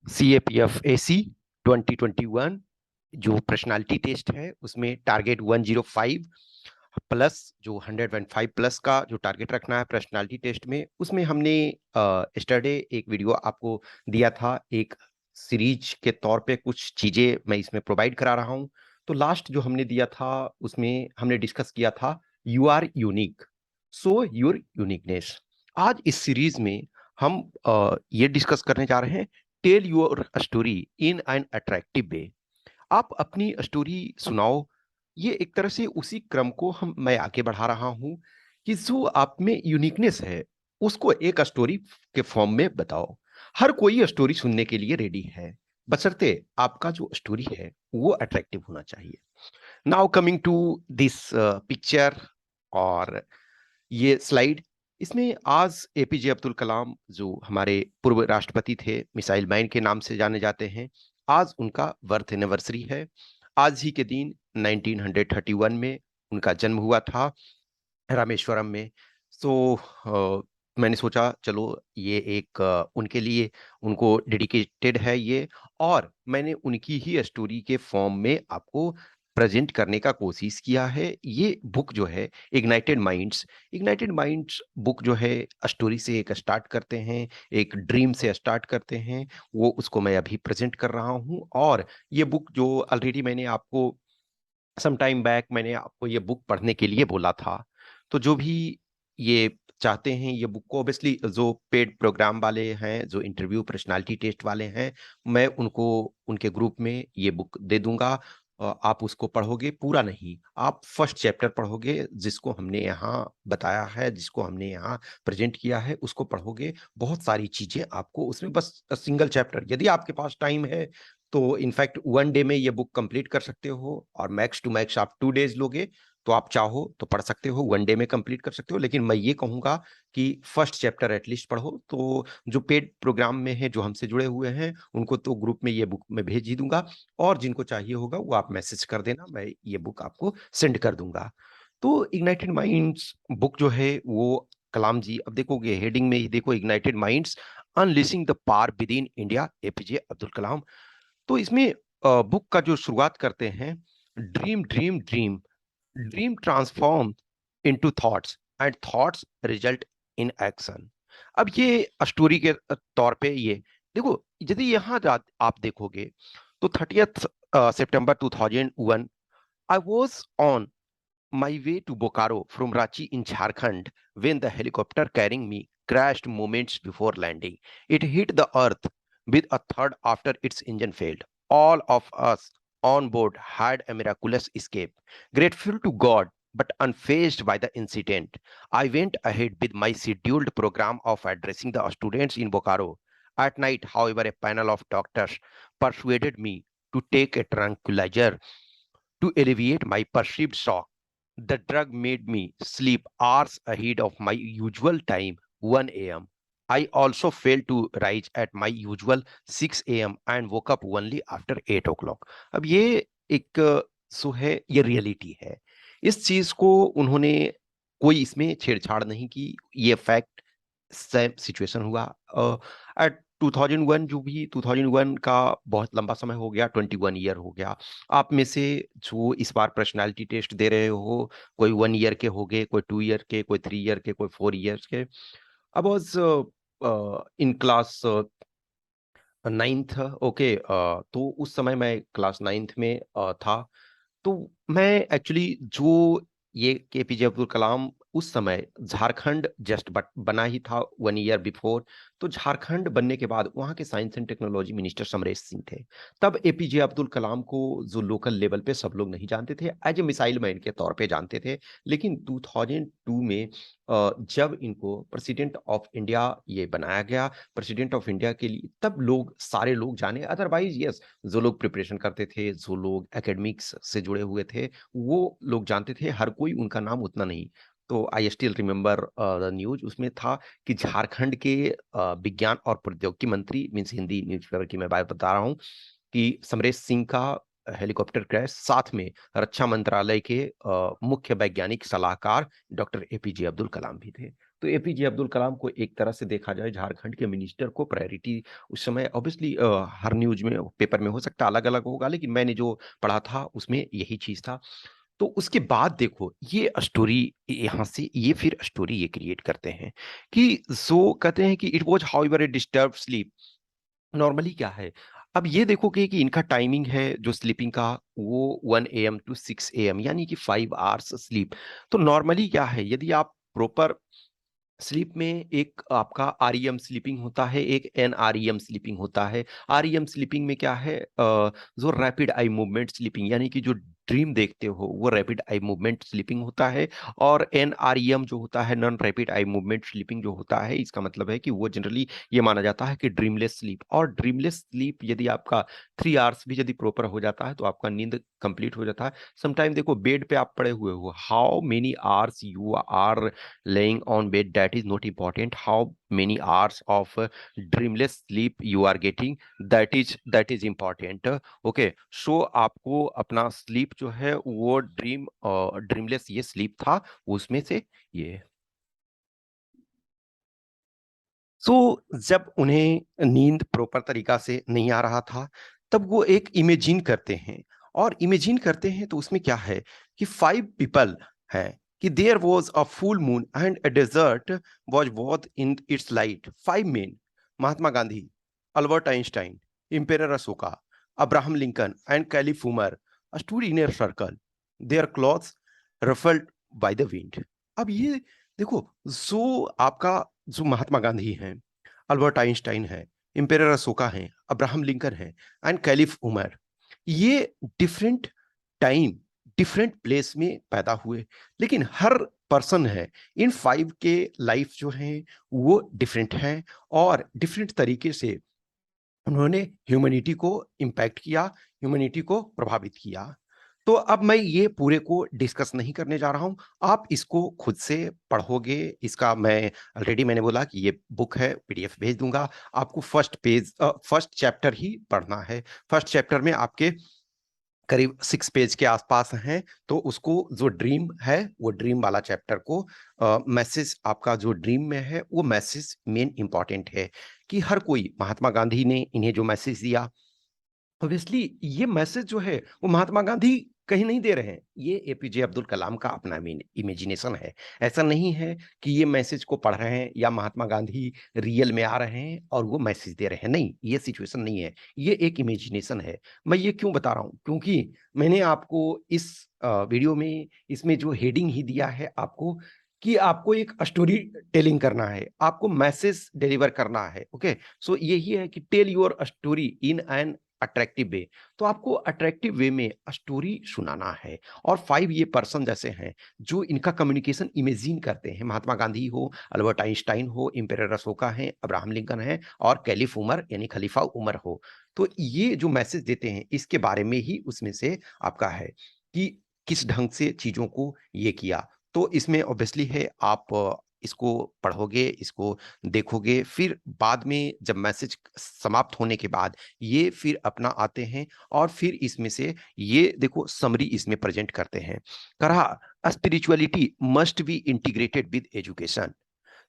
CAPF AC 2021 जो personality test है उसमें टारगेट 105 प्लस जो 105 प्लस का जो टारगेट रखना है पर्सनालिटी टेस्ट में, उसमें हमने यस्टरडे एक वीडियो आपको दिया था। एक सीरीज के तौर पे कुछ चीजें मैं इसमें प्रोवाइड करा रहा हूं। तो लास्ट जो हमने दिया था उसमें हमने डिस्कस किया था you are unique, so your uniqueness. आज इस सीरीज में हम ये डिस्कस करने जा रहे हैं tell your story in an attractive way. आप अपनी स्टोरी सुनाओ। ये एक तरह से उसी क्रम को मैं आगे बढ़ा रहा हूं कि जो आप में यूनिकनेस है उसको एक स्टोरी के फॉर्म में बताओ। हर कोई स्टोरी सुनने के लिए रेडी है, बशर्ते आपका जो स्टोरी है वो अट्रैक्टिव होना चाहिए। Now coming to this picture और ये स्लाइड, इसमें आज एपीजे अब्दुल कलाम जो हमारे पूर्व राष्ट्रपति थे, मिसाइल मैन के नाम से जाने जाते हैं, आज उनका बर्थ एनिवर्सरी है। आज ही के दिन 1931 में उनका जन्म हुआ था रामेश्वरम में। सो मैंने सोचा चलो ये एक उनके लिए उनको डेडिकेटेड है ये, और मैंने उनकी ही स्टोरी के फॉर्म में आपको प्रेजेंट करने का कोशिश किया है। ये बुक जो है इग्नाइटेड माइंड्स बुक जो है स्टोरी से एक स्टार्ट करते हैं, एक ड्रीम से स्टार्ट करते हैं, वो उसको मैं अभी प्रेजेंट कर रहा हूँ। और ये बुक जो ऑलरेडी मैंने आपको सम टाइम बैक मैंने आपको ये बुक पढ़ने के लिए बोला था। तो जो भी ये चाहते हैं ये बुक को, ऑब्वियसली जो पेड प्रोग्राम वाले हैं, जो इंटरव्यू पर्सनालिटी टेस्ट वाले हैं, मैं उनको उनके ग्रुप में ये बुक दे दूंगा। आप उसको पढ़ोगे, पूरा नहीं, आप फर्स्ट चैप्टर पढ़ोगे जिसको हमने यहाँ बताया है, जिसको हमने यहाँ प्रेजेंट किया है, उसको पढ़ोगे। बहुत सारी चीजें आपको उसमें, बस सिंगल चैप्टर यदि आपके पास टाइम है तो इनफैक्ट 1 डे में ये बुक कंप्लीट कर सकते हो, और मैक्स टू मैक्स आप 2 डेज लोगे तो आप चाहो तो पढ़ सकते हो, 1 डे में कंप्लीट कर सकते हो। लेकिन मैं ये कहूंगा कि फर्स्ट चैप्टर एटलीस्ट पढ़ो। तो जो पेड प्रोग्राम में है, जो हमसे जुड़े हुए हैं, उनको तो ग्रुप में ये बुक मैं भेज ही दूंगा, और जिनको चाहिए होगा वो आप मैसेज कर देना, मैं ये बुक आपको सेंड कर दूंगा। तो इग्नाइटेड माइंड्स बुक जो है वो कलाम जी, अब देखोगे हेडिंग में ही देखो, ignited minds unleashing the power within India, APJ Abdul Kalam. तो इसमें बुक का जो शुरुआत करते हैं, dream dream dream, dream transform into thoughts and thoughts result in action. अब ये स्टोरी के तौर पे ये देखो, यदि यहाँ आप देखोगे तो 30th September 2001 I was on my way to Bokaro from Ranchi in Jharkhand when the helicopter carrying me crashed moments before landing. It hit the earth with a thud after its engine failed. All of us on board had a miraculous escape. Grateful to God but unfazed by the incident, I went ahead with my scheduled program of addressing the students in Bokaro. At night, however, a panel of doctors persuaded me to take a tranquilizer to alleviate my perceived shock. The drug made me sleep hours ahead of my usual time, 1 a.m. I also failed to rise at my usual 6 a.m. and woke up only after 8 o'clock. अब ये एक सो है, ये reality है। इस चीज को उन्होंने कोई इसमें छेड़छाड़ नहीं की, ये फैक्ट सेम सिचुएशन हुआ। एट 2001, जो भी 2001 का बहुत लंबा समय हो गया, 21 ईयर हो गया। आप में से जो इस बार पर्सनालिटी टेस्ट दे रहे हो, कोई 1 ईयर के हो गए, कोई 2 ईयर के, कोई 3 ईयर के, कोई 4 ईयर्स के। अब was in class 9th। Okay, तो उस समय मैं क्लास 9th में था। तो मैं एक्चुअली जो ये केपीजे अब्दुल कलाम उस समय झारखंड जस्ट बना ही था 1 ईयर बिफोर। तो झारखंड बनने के बाद वहाँ के science and technology minister Samaresh Singh थे। तब एपीजे अब्दुल कलाम को जो लोकल लेवल पे सब लोग नहीं जानते थे, एज ए मिसाइल मैन के तौर पे जानते थे। लेकिन 2002 में जब इनको प्रेसिडेंट ऑफ इंडिया ये बनाया गया, प्रेसिडेंट ऑफ इंडिया के लिए, तब लोग, सारे लोग जाने। अदरवाइज यस, जो लोग प्रिपरेशन करते थे, जो लोग एकेडमिक्स से जुड़े हुए थे, वो लोग जानते थे, हर कोई उनका नाम उतना नहीं। तो I still remember the news, उसमें था कि झारखंड के विज्ञान और प्रौद्योगिकी मंत्री, मीन्स हिंदी न्यूज़पेपर की मैं बात बता रहा हूँ, कि समरेश सिंह का हेलीकॉप्टर क्रैश, साथ में रक्षा मंत्रालय के मुख्य वैज्ञानिक सलाहकार डॉक्टर एपीजे अब्दुल कलाम भी थे। तो एपीजे अब्दुल कलाम को एक तरह से देखा जाए झारखंड के मिनिस्टर को प्रायोरिटी उस समय ऑब्वियसली हर न्यूज में पेपर में हो सकता है अलग अलग होगा, लेकिन मैंने जो पढ़ा था उसमें यही चीज था। तो उसके बाद देखो ये स्टोरी, यहाँ से ये फिर स्टोरी ये क्रिएट करते हैं कि सो कहते हैं कि it was how ever A disturb sleep. Normally क्या है, अब ये देखो कि इनका टाइमिंग है जो स्लीपिंग का, वो 1 AM to 6 AM, यानी कि 5 आवर्स स्लीप। तो नॉर्मली क्या है, यदि आप प्रॉपर स्लीप में एक आपका आरईएम स्लीपिंग होता है, एक एनआरईएम स्लीपिंग होता है। आरईएम स्लीपिंग में क्या है, जो रैपिड आई मूवमेंट स्लीपिंग, यानी कि जो ड्रीम देखते हो वो रैपिड आई मूवमेंट स्लीपिंग होता है। और एनआरईएम जो होता है, non rapid eye movement sleeping जो होता है, इसका मतलब है कि वो जनरली ये माना जाता है कि ड्रीमलेस स्लीप। और ड्रीमलेस स्लीप यदि आपका 3 आवर्स भी यदि प्रॉपर हो जाता है तो आपका नींद कंप्लीट हो जाता है। समटाइम देखो बेड पे आप पड़े हुए हो, how many hours you are laying on bed, that is not important. How many hours of dreamless sleep you are getting, that is important. Okay, so आपको अपना स्लीप जो है वो ड्रीमलेस ये स्लीप था, उसमें से ये। सो जब उन्हें नींद प्रॉपर तरीका से नहीं आ रहा था, तब वो एक इमेजिन करते हैं। और इमेजिन करते हैं तो उसमें क्या है कि 5 पीपल हैं, कि there was a full moon and a desert was bathed in its light. 5 men, Mahatma Gandhi, Albert Einstein, emperor Ashoka, Abraham Lincoln and caliph Umar stood in a circle, their clothes ruffled by the wind. अब ये देखो, जो आपका जो महात्मा गांधी हैं, Albert Einstein है, emperor Ashoka हैं, Abraham Lincoln है एंड कैलिफ उमर, ये डिफरेंट टाइम डिफरेंट प्लेस में पैदा हुए, लेकिन हर पर्सन है इन 5 के लाइफ जो है वो डिफरेंट हैं, और डिफरेंट तरीके से उन्होंने ह्यूमैनिटी को इम्पैक्ट किया, ह्यूमैनिटी को प्रभावित किया। तो अब मैं ये पूरे को डिस्कस नहीं करने जा रहा हूं, आप इसको खुद से पढ़ोगे। इसका मैं ऑलरेडी मैंने बोला कि ये बुक है, पीडीएफ भेज दूंगा आपको। फर्स्ट चैप्टर ही पढ़ना है। फर्स्ट चैप्टर में आपके करीब 6 पेज के आसपास हैं। तो उसको जो ड्रीम है वो ड्रीम वाला चैप्टर को, मैसेज आपका जो ड्रीम में है वो मैसेज मेन इंपॉर्टेंट है, कि हर कोई, महात्मा गांधी ने इन्हें जो मैसेज दिया, ऑब्वियसली ये मैसेज जो है वो महात्मा गांधी कहीं नहीं दे रहे हैं, ये एपीजे अब्दुल कलाम का अपना इमेजिनेशन है। ऐसा नहीं है कि ये मैसेज को पढ़ रहे हैं या महात्मा गांधी रियल में आ रहे हैं और वो मैसेज दे रहे हैं, नहीं, ये सिचुएशन नहीं है, ये एक इमेजिनेशन है। मैं ये क्यों बता रहा हूँ, क्योंकि मैंने आपको इस वीडियो में इसमें जो हेडिंग ही दिया है आपको, कि आपको एक स्टोरी टेलिंग करना है, आपको मैसेज डिलीवर करना है। ओके, सो यही है कि tell your story in an attractive way. तो आपको अट्रैक्टिव वे में स्टोरी सुनाना है। और 5 ये पर्सन जैसे हैं जो इनका कम्युनिकेशन इमेजिन करते हैं, महात्मा गांधी हो, अल्बर्ट आइंस्टाइन हो, इम्पेरर अशोका है, अब्राहम लिंकन है, और कैलिफ उमर यानी खलीफा उमर हो। तो ये जो मैसेज देते हैं इसके बारे में ही उसमें से आपका है कि किस ढंग से चीजों को ये किया। तो इसमें ऑब्वियसली है, आप इसको पढ़ोगे, इसको देखोगे, फिर बाद में जब मैसेज समाप्त होने के बाद ये फिर अपना आते हैं, और फिर इसमें से ये देखो समरी इसमें प्रेजेंट करते हैं। कहा spirituality must be integrated with education,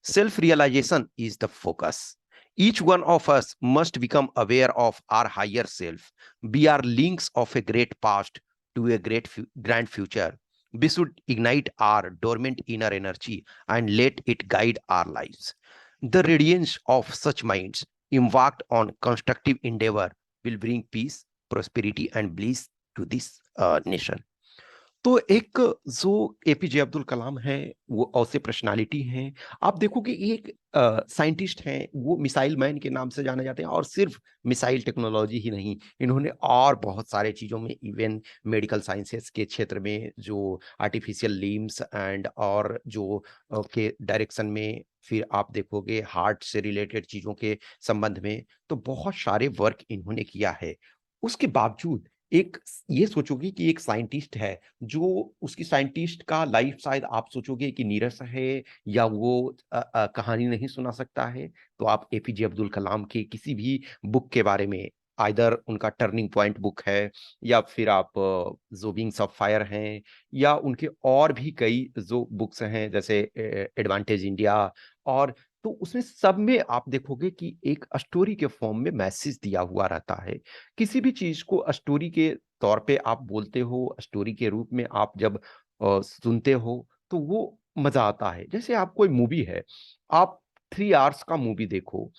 self realization is the focus, each one of us must become aware of our higher self, we are links of a great past to a grand future, we should ignite our dormant inner energy and let it guide our lives. The radiance of such minds embarked on constructive endeavor will bring peace, prosperity and bliss to this nation. तो एक जो APJ Abdul कलाम है वो ऐसे personality हैं, आप देखोगे एक साइंटिस्ट हैं, वो मिसाइल मैन के नाम से जाने जाते हैं। और सिर्फ मिसाइल टेक्नोलॉजी ही नहीं, इन्होंने और बहुत सारे चीज़ों में, इवन मेडिकल साइंसेस के क्षेत्र में जो आर्टिफिशियल लिम्स एंड और जो के डायरेक्शन में, फिर आप देखोगे हार्ट से रिलेटेड चीज़ों के संबंध में, तो बहुत सारे वर्क इन्होंने किया है। उसके बावजूद एक ये सोचोगे कि एक साइंटिस्ट है, जो उसकी साइंटिस्ट का लाइफ शायद आप सोचोगे कि नीरस है या वो कहानी नहीं सुना सकता है। तो आप एपीजे अब्दुल कलाम के किसी भी बुक के बारे में, आइदर उनका टर्निंग पॉइंट बुक है, या फिर आप जो विंग्स ऑफ फायर हैं, या उनके और भी कई जो बुक्स हैं जैसे एडवांटेज इंडिया। और तो उसमें सब में आप देखोगे कि एक स्टोरी के फॉर्म में मैसेज दिया हुआ रहता है। किसी भी चीज को स्टोरी के तौर पे आप बोलते हो, स्टोरी के रूप में आप जब सुनते हो, तो वो मजा आता है। जैसे आप कोई मूवी है, आप 3 आवर्स का मूवी देखो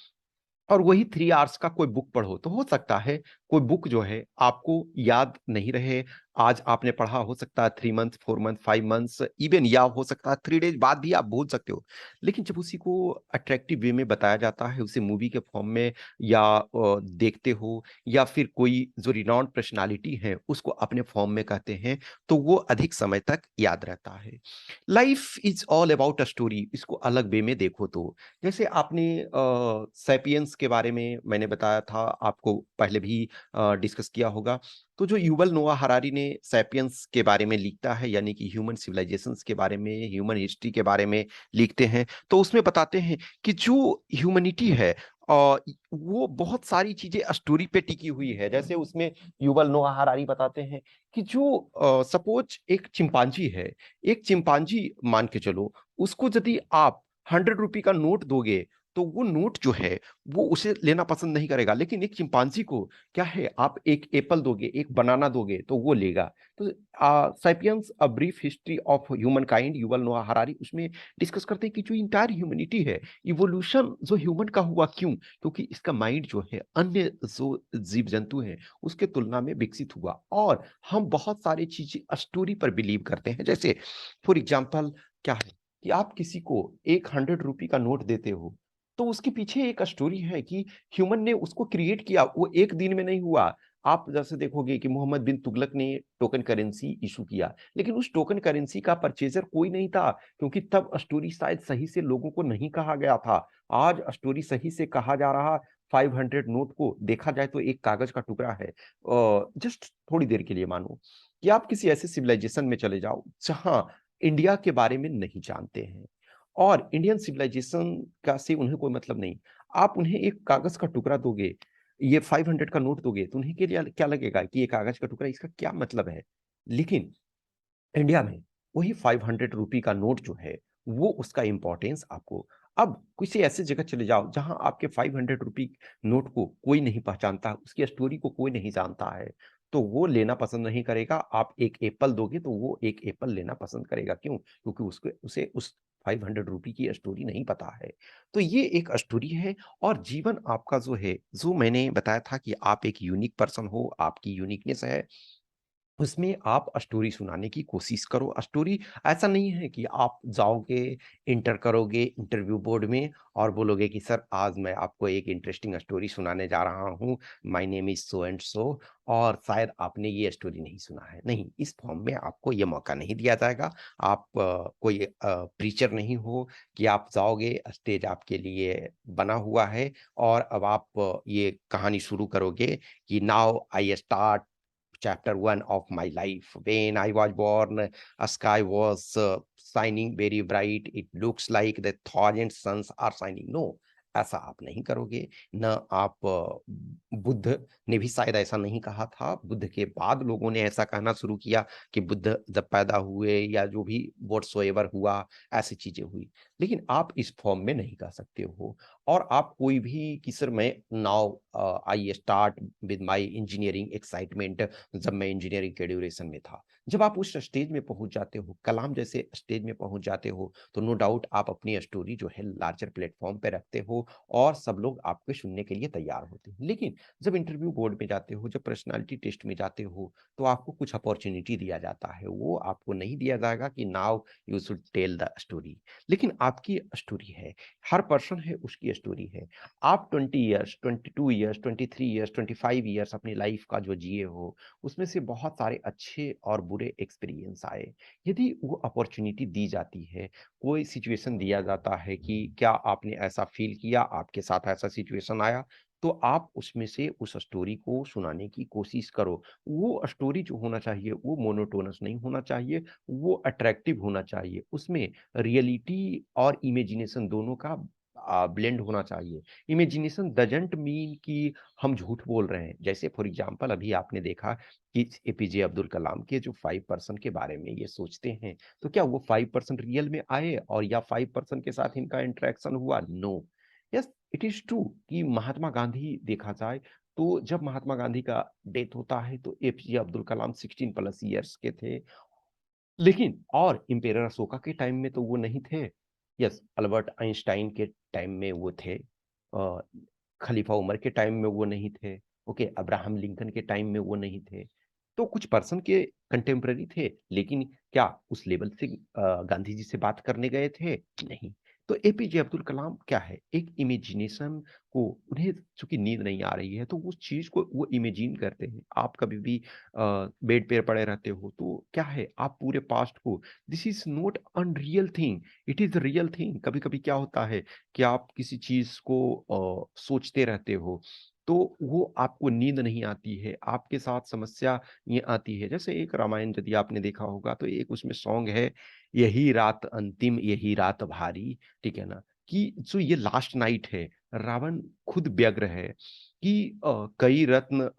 और वही 3 आवर्स का कोई बुक पढ़ो, तो हो सकता है कोई बुक जो है आपको याद नहीं रहे। आज आपने पढ़ा, हो सकता है 3 मंथ, 4 मंथ, 5 मंथ्स इवन, या हो सकता है 3 डेज बाद भी आप भूल सकते हो। लेकिन जब उसी को अट्रैक्टिव वे में बताया जाता है, उसे मूवी के फॉर्म में, या देखते हो, या फिर कोई जो रिनाउंड पर्सनालिटी है उसको अपने फॉर्म में कहते हैं, तो वो अधिक समय तक याद रहता है। Life is all about a story, इसको अलग वे में देखो तो जैसे आपने सैपियंस के बारे में मैंने बताया था, आपको पहले भी डिस्कस किया होगा। तो जो युवल नोआ हरारी ने सैपियंस के बारे में लिखता है, यानी कि ह्यूमन सिविलाइजेशंस के बारे में, ह्यूमन हिस्ट्री के बारे में लिखते हैं, तो उसमें बताते हैं कि जो ह्यूमैनिटी है वो बहुत सारी चीजें स्टोरी पे टिकी हुई है। जैसे उसमें युवल नोआ हरारी बताते हैं कि जो सपोज एक चिंपांजी है, एक चिंपांजी मान के चलो, उसको यदि आप 100 रुपये का नोट दोगे, तो वो नोट जो है वो उसे लेना पसंद नहीं करेगा। लेकिन एक चिंपांजी को क्या है, आप एक एप्पल दोगे, एक बनाना दोगे, तो वो लेगा। तो sapiens a brief history of human kind, Yuval नोआ हरारी उसमें डिस्कस करते हैं कि जो इंटायर ह्यूमैनिटी है, इवोल्यूशन जो ह्यूमन का हुआ क्यों, क्योंकि इसका माइंड जो है अन्य जो जीव जंतु हैं उसके तुलना में विकसित हुआ। और हम बहुत सारी चीजें स्टोरी पर बिलीव करते हैं। जैसे फॉर एग्जाम्पल क्या है कि आप किसी को एक 100 रुपये का नोट देते हो, तो उसके पीछे एक स्टोरी है कि ह्यूमन ने उसको क्रिएट किया, वो एक दिन में नहीं हुआ। आप जैसे देखोगे कि मोहम्मद बिन तुगलक ने टोकन करेंसी इशू किया, लेकिन उस टोकन करेंसी का परचेजर कोई नहीं था, क्योंकि तब स्टोरी शायद सही से लोगों को नहीं कहा गया था। आज स्टोरी सही से कहा जा रहा। 500 नोट को देखा जाए तो एक कागज का टुकड़ा है। जस्ट थोड़ी देर के लिए मानो कि आप किसी ऐसे सिविलाइजेशन में चले जाओ जहां इंडिया के बारे में नहीं जानते हैं, और इंडियन सिविलाइजेशन का से उन्हें कोई मतलब नहीं। आप उन्हें एक कागज का टुकड़ा दोगे, ये 500 का नोट दोगे, तो उन्हें के लिए क्या लगेगा कि ये कागज का टुकड़ा, इसका क्या मतलब है। लेकिन इंडिया में वही 500 रुपये का नोट जो है, वो उसका इंपॉर्टेंस आपको। अब किसी ऐसी जगह चले जाओ जहां आपके 500 रुपये नोट को कोई नहीं पहचानता, उसकी स्टोरी को कोई नहीं जानता है, तो वो लेना पसंद नहीं करेगा। आप एक एप्पल दोगे तो वो एक एप्पल लेना पसंद करेगा, क्यों? क्योंकि उसके उसे उस 500 रुपये की स्टोरी नहीं पता है। तो ये एक स्टोरी है। और जीवन आपका जो है, जो मैंने बताया था कि आप एक यूनिक पर्सन हो, आपकी यूनिकनेस है, उसमें आप स्टोरी सुनाने की कोशिश करो। स्टोरी ऐसा नहीं है कि आप जाओगे, इंटर करोगे इंटरव्यू बोर्ड में और बोलोगे कि सर आज मैं आपको एक इंटरेस्टिंग स्टोरी सुनाने जा रहा हूँ, my name is so and so, और शायद आपने ये स्टोरी नहीं सुना है। नहीं, इस फॉर्म में आपको ये मौका नहीं दिया जाएगा। आप कोई प्रीचर नहीं हो कि आप जाओगे, स्टेज आपके लिए बना हुआ है और अब आप ये कहानी शुरू करोगे कि now I start chapter 1 of my life. When I was born, a sky was shining very bright. It looks like the thousand suns are shining. No, ऐसा आप नहीं करोगे। न आप बुद्ध ने भी शायद ऐसा नहीं कहा था। बुद्ध के बाद लोगों ने ऐसा कहना शुरू किया कि बुद्ध जब पैदा हुए या जो भी व्हाटसोएवर हुआ, ऐसी चीजें हुई। लेकिन आप इस फॉर्म में नहीं कह सकते हो। और आप कोई भी कि सर मैं now I start with my engineering excitement, जब मैं इंजीनियरिंग के ड्यूरेशन में था। जब आप उस स्टेज में पहुंच जाते हो, कलाम जैसे स्टेज में पहुंच जाते हो, तो नो डाउट आप अपनी स्टोरी जो है लार्जर प्लेटफॉर्म पे रखते हो और सब लोग आपके सुनने के लिए तैयार होते हैं। लेकिन जब इंटरव्यू बोर्ड में जाते हो, जब पर्सनालिटी टेस्ट में जाते हो, तो आपको कुछ अपॉर्चुनिटी दिया जाता है। वो आपको नहीं दिया जाएगा कि now you should tell the story. लेकिन आपकी स्टोरी है, हर पर्सन है, उसकी स्टोरी है। आप 20 ईयर्स, 22 ईयर्स, 23 ईयर्स, 25 ईयर्स अपनी लाइफ का जो जिए हो, उसमें से बहुत सारे अच्छे और बुरे एक्सपीरियंस आए। यदि वो अपॉर्चुनिटी दी जाती है, कोई सिचुएशन दिया जाता है कि क्या आपने ऐसा फील किया, आपके साथ ऐसा सिचुएशन आया, तो आप उसमें से उस स्टोरी को सुनाने की कोशिश करो। वो स्टोरी जो होना चाहिए वो मोनोटोनस नहीं होना चाहिए, वो अट्रैक्टिव होना चाहिए। उसमें रियलिटी और इमेजिनेशन दोनों का ब्लेंड होना चाहिए। इमेजिनेशन डज़न्ट मीन कि हम झूठ बोल रहे हैं। जैसे फॉर एग्ज़ाम्पल अभी आपने देखा कि एपीजे अब्दुल कलाम के जो 5% के बारे में ये सोचते हैं, तो क्या वो 5% रियल में आए और या 5% के साथ इनका इंटरैक्शन हुआ? No. Yes, it is true कि महात्मा गांधी देखा जाए, तो जब महात्मा गांधी का डेथ होता है, तो एपीजे अब्दुल कलाम 16 प्लस ईयर्स के थे। लेकिन और इम्पेरर अशोका के टाइम में तो वो नहीं थे। यस, अल्बर्ट आइंस्टाइन के टाइम में वो थे। खलीफा उमर के टाइम में वो नहीं थे। ओके, अब्राहम लिंकन के टाइम में वो नहीं थे। तो कुछ पर्सन के कंटेम्पररी थे, लेकिन क्या उस लेवल से गांधी जी से बात करने गए थे? नहीं। तो एपीजे अब्दुल कलाम क्या है, एक इमेजिनेशन को, उन्हें चूंकि नींद नहीं आ रही है तो उस चीज को वो इमेजिन करते हैं। आप कभी भी बेड पे पड़े रहते हो तो क्या है, आप पूरे पास्ट को, this is not unreal thing, it is real thing. कभी कभी क्या होता है कि आप किसी चीज को सोचते रहते हो, तो वो आपको नींद नहीं आती है, आपके साथ समस्या ये आती है। जैसे एक रामायण यदि आपने देखा होगा, तो एक उसमें सॉन्ग है, यही रात अंतिम यही रात भारी, ठीक है ना, कि जो ये लास्ट नाइट है, रावण खुद व्यग्र है कि कई रत्न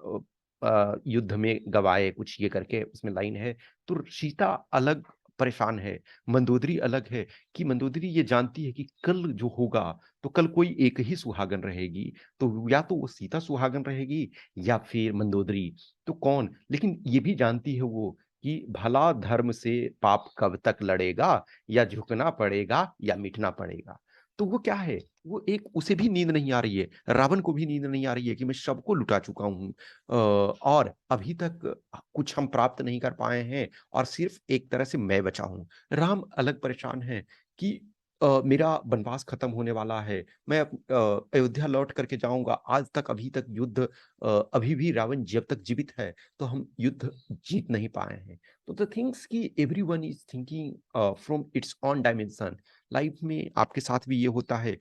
युद्ध में गवाए, कुछ ये करके उसमें लाइन है। तो सीता अलग परेशान है, मंदोदरी अलग है, कि मंदोदरी ये जानती है कि कल जो होगा, तो कल कोई एक ही सुहागन रहेगी, तो या तो वो सीता सुहागन रहेगी या फिर मंदोदरी, तो कौन? लेकिन ये भी जानती है वो कि भला धर्म से पाप कब तक लड़ेगा, या झुकना पड़ेगा या मिटना पड़ेगा। तो वो क्या है, वो एक, उसे भी नींद नहीं आ रही है, रावण को भी नींद नहीं आ रही है कि मैं सबको लुटा चुका हूँ, और अभी तक कुछ हम प्राप्त नहीं कर पाए हैं, और सिर्फ एक तरह से मैं बचा हूँ। राम अलग परेशान है कि मेरा वनवास खत्म होने वाला है, मैं अयोध्या लौट करके जाऊंगा, आज तक अभी तक युद्ध, अभी भी रावण जब तक जीवित है तो हम युद्ध जीत नहीं पाए हैं। तो द थिंग्स कि everyone is thinking from its on dimension. Life में आपके साथ भी ये होता है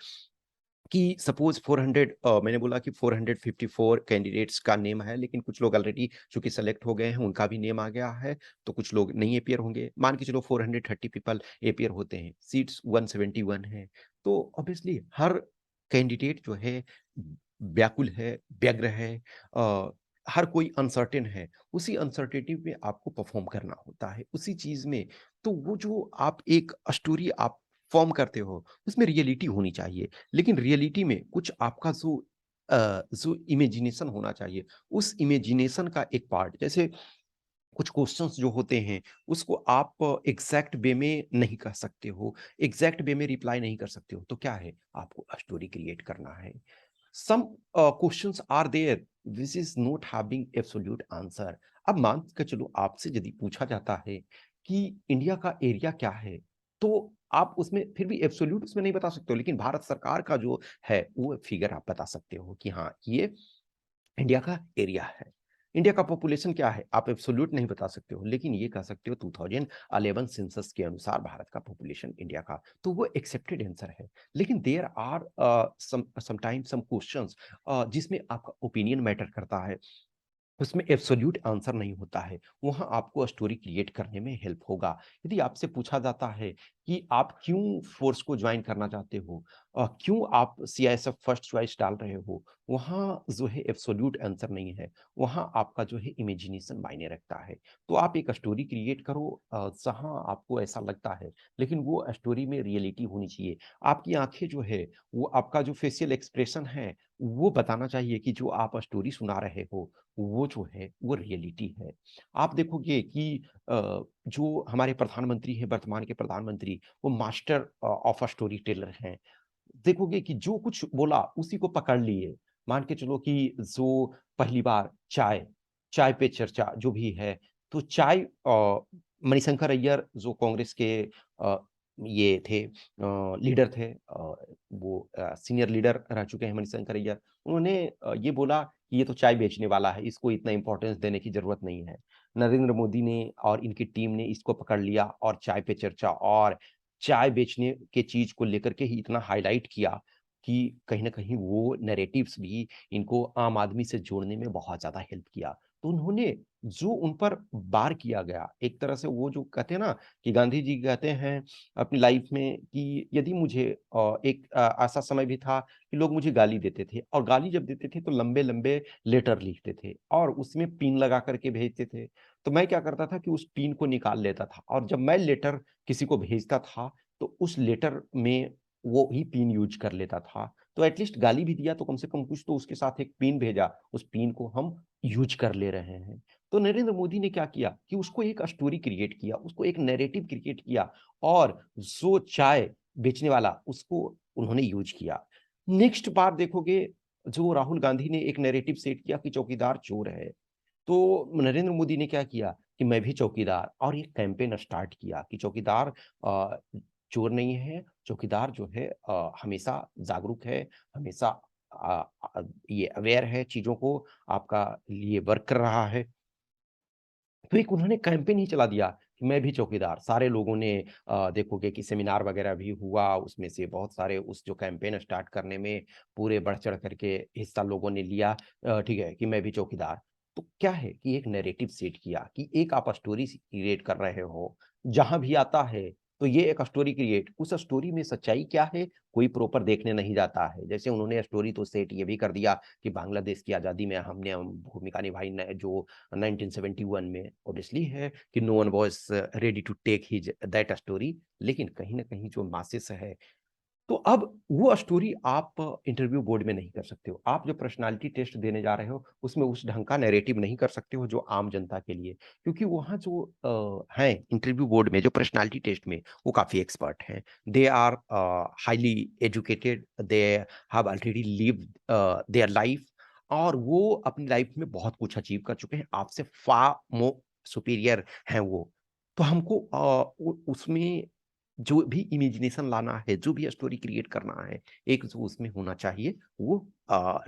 कि सपोज 400, मैंने बोला कि 454 कैंडिडेट्स का नेम है, लेकिन कुछ लोग ऑलरेडी चूंकि सेलेक्ट हो गए हैं, उनका भी नेम आ गया है, तो कुछ लोग नहीं अपियर होंगे। मान के चलो 430 पीपल अपियर होते हैं, सीट्स 171 है, तो ऑब्वियसली हर कैंडिडेट जो है व्याकुल है, व्यग्र है, अ, हर कोई अनसर्टेन है। उसी अनसर्टेनिटी में आपको परफॉर्म करना होता है, उसी चीज में। तो वो जो आप एक स्टोरी आप फॉर्म करते हो, उसमें रियलिटी होनी चाहिए, लेकिन रियलिटी में कुछ आपका जो इमेजिनेशन होना चाहिए, उस इमेजिनेशन का एक पार्ट, जैसे कुछ क्वेश्चंस जो होते हैं, उसको आप एग्जैक्ट वे में नहीं कर सकते हो, एग्जैक्ट वे में रिप्लाई नहीं कर सकते हो, तो क्या है, आपको स्टोरी क्रिएट करना है। Some questions are there which is not having absolute answer. अब मान के चलो आपसे यदि पूछा जाता है कि इंडिया का एरिया क्या है, तो आप उसमें फिर भी एब्सोल्यूट उसमें नहीं बता सकते हो, लेकिन भारत सरकार का जो है वो फिगर आप बता सकते हो कि हाँ, ये इंडिया का एरिया है। इंडिया का पॉपुलेशन क्या है, आप एब्सोल्यूट नहीं बता सकते हो, लेकिन ये कह सकते हो 2011 सेंसस के अनुसार भारत का पॉपुलेशन इंडिया का, तो वो एक्सेप्टेड आंसर है। लेकिन there are sometimes some questions जिसमें आपका ओपिनियन मैटर करता है, उसमें एब्सोल्यूट आंसर नहीं होता है, वहाँ आपको स्टोरी क्रिएट करने में हेल्प होगा। यदि आपसे पूछा जाता है कि आप क्यों फोर्स को ज्वाइन करना चाहते हो, क्यों आप सीआईएसएफ फर्स्ट चॉइस डाल रहे हो, वहाँ जो है एब्सोल्यूट आंसर नहीं है, वहाँ आपका जो है इमेजिनेशन मायने रखता है। तो आप एक स्टोरी क्रिएट करो जहाँ आपको ऐसा लगता है, लेकिन वो स्टोरी में रियलिटी होनी चाहिए। आपकी आंखें जो है, वो आपका जो फेशियल एक्सप्रेशन है, वो बताना चाहिए कि जो आप स्टोरी सुना रहे हो, वो जो है वो रियलिटी है। आप देखोगे कि जो हमारे प्रधानमंत्री हैं, वर्तमान के प्रधानमंत्री, वो master of a story teller हैं। देखोगे कि जो कुछ बोला उसी को पकड़ लिए। मान के चलो कि जो पहली बार चाय, चाय पे चर्चा जो भी है, तो चाय मणिशंकर अय्यर जो कांग्रेस के अ, ये थे लीडर थे, वो सीनियर लीडर रह चुके हैं मणिशंकर अय्यर। उन्होंने ये बोला कि ये तो चाय बेचने वाला है, इसको इतना इम्पोर्टेंस देने की जरूरत नहीं है। नरेंद्र मोदी ने और इनकी टीम ने इसको पकड़ लिया और चाय पे चर्चा और चाय बेचने के चीज को लेकर के ही इतना हाईलाइट किया कि कहीं ना कहीं वो नैरेटिव्स भी इनको आम आदमी से जोड़ने में बहुत ज्यादा हेल्प किया। तो उन्होंने जो उन पर वार किया गया, एक तरह से वो जो कहते हैं ना कि गांधी जी कहते हैं अपनी लाइफ में कि यदि मुझे एक ऐसा समय भी था कि लोग मुझे गाली देते थे, और गाली जब देते थे तो लंबे-लंबे लेटर लिखते थे और उसमें पिन लगा करके भेजते थे। तो मैं क्या करता था कि उस पिन को निकाल लेता था, और जब मैं लेटर किसी को भेजता था, तो उस लेटर में वो ही पिन यूज़ कर लेता था। तो एटलीस्ट गाली भी दिया तो कम से कम कुछ तो उसके साथ एक पिन भेजा, उस पिन को हम यूज़ कर ले रहे हैं। तो नरेंद्र मोदी ने क्या किया कि उसको एक स्टोरी क्रिएट किया, उसको एक नैरेटिव क्रिएट किया, और जो चाय बेचने वाला उसको उन्होंने यूज़ किया। नेक्स्ट बार देखोगे, जो राहुल गांधी ने एक नैरेटिव सेट किया कि चौकीदार चोर है। तो नरेंद्र मोदी ने क्या किया कि मैं भी चौकीदार, और एक कैंपेन स्टार्ट किया कि चौकीदार चोर नहीं है, चौकीदार जो है हमेशा जागरूक है, हमेशा अ, ये अवेयर है चीज़ों को, आपका लिए वर्क कर रहा है। तो एक उन्होंने कैंपेन ही चला दिया कि मैं भी चौकीदार। सारे लोगों ने देखोगे कि सेमिनार वगैरह भी हुआ, उसमें से बहुत सारे उस जो कैंपेन स्टार्ट करने में पूरे बढ़-चढ़ करके हिस्सा लोगों ने लिया, ठीक है, कि मैं भी चौकीदार। तो क्या है कि एक नैरेटिव सेट किया कि एक आप स्टोरी क्रिएट कर रहे हो, जहाँ भी आता है, तो ये एक स्टोरी क्रिएट, उस स्टोरी में सच्चाई क्या है, कोई प्रॉपर देखने नहीं जाता है। जैसे उन्होंने स्टोरी तो सेट ये भी कर दिया कि बांग्लादेश की आज़ादी में हमने भूमिका निभाई, न जो 1971 में, ऑब्वियसली है कि no one was ready to take his that story, लेकिन कहीं न कहीं जो मासेस है, तो अब वो स्टोरी आप इंटरव्यू बोर्ड में नहीं कर सकते हो। आप जो पर्सनैलिटी टेस्ट देने जा रहे हो, उसमें उस ढंग का नैरेटिव नहीं कर सकते हो जो आम जनता के लिए। क्योंकि वहाँ जो हैं इंटरव्यू बोर्ड में जो पर्सनैलिटी टेस्ट में, वो काफ़ी एक्सपर्ट हैं। They are highly educated, they have already lived their life, और वो अपनी लाइफ में बहुत कुछ अचीव कर चुके हैं, आपसे फार मोर सुपीरियर हैं वो। तो हमको उ उसमें जो भी इमेजिनेशन लाना है, जो भी स्टोरी क्रिएट करना है, एक जो उसमें होना चाहिए, वो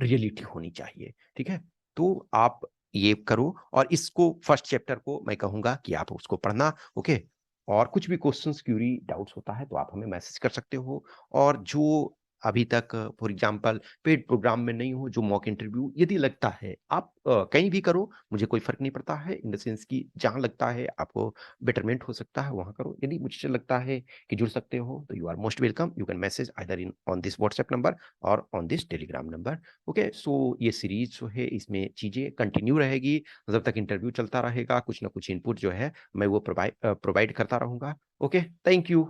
रियलिटी होनी चाहिए, ठीक है? तो आप ये करो, और इसको फर्स्ट चैप्टर को मैं कहूँगा कि आप उसको पढ़ना, ओके? और कुछ भी क्वेश्चन्स, क्वेरी, डाउट्स होता है तो आप हमें मैसेज कर सकते हो, और जो अभी तक फॉर एग्ज़ाम्पल पेड प्रोग्राम में नहीं हो, जो मॉक इंटरव्यू यदि लगता है, आप कहीं भी करो, मुझे कोई फ़र्क नहीं पड़ता है, इन द सेंस कि जहाँ लगता है आपको बेटरमेंट हो सकता है, वहाँ करो। यदि मुझसे लगता है कि जुड़ सकते हो, तो you are most welcome. You can message either in on this WhatsApp number और on this Telegram number. Okay, so ये सीरीज़ जो है, इसमें चीज़ें कंटिन्यू रहेगी, जब तक इंटरव्यू चलता रहेगा, कुछ ना कुछ इनपुट जो है मैं वो प्रोवाइड करता रहूँगा। Okay, thank you.